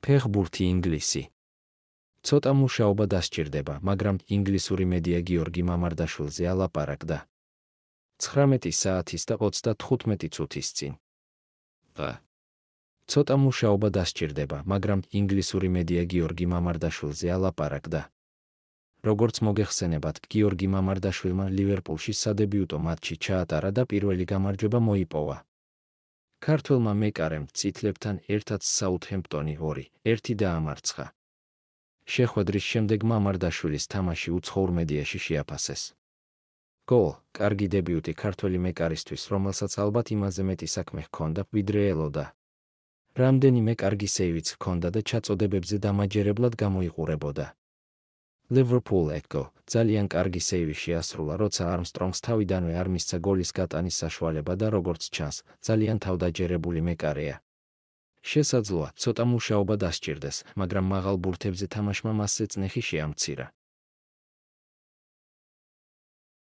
ფეხბურთი ინგლისი. ცოტა მუშაობა დასჭირდება, მაგრამ ინგლისური მედია გიორგი მამარდაშვილზე ალაპარაკდა 19 საათის და 35 წუთის წინ. ცოტა მუშაობა დასჭირდება, მაგრამ ინგლისური მედია გიორგი მამარდაშვილზე ალაპარაკდა. როგორც მოგეხსენებათ, გიორგი მამარდაშვილმა ლივერპულში სადებიუტო მატჩი ჩაატარა და პირველი გამარჯვება მოიპოვა. ქართველმა მეკარემ წითლებთან ერთად საუთჰემპტონი 2-1 დაამარცხა. შეხვედრის შემდეგ მამარდაშვილის თამაში უცხოურ მედიაში შეაფასეს. გოლ, კარგი დებიუტი ქართველი მეკარისთვის, რომელსაც ალბათ იმაზე მეტი საქმე ჰქონდა, ვიდრე ელოდა. რამდენიმე კარგი სეივიც ჰქონდა და ჩაწოდებებზე დამაჯერებლად გამოიყურებოდა. Liverpool ეკო, ძალიან კარგი სეივი შეასრულა, როცა არმსტრონგს თავიდანვე არ მისცა გოლის გატანის საშუალება და როგორც ჩანს, ძალიან თავდაჯერებული მეკარეა. შესაძლოა, ცოტა მუშაობა დასჭირდეს, მაგრამ მაღალ ბურთებზე თამაშმა მასზე წნეხი შეამცირა.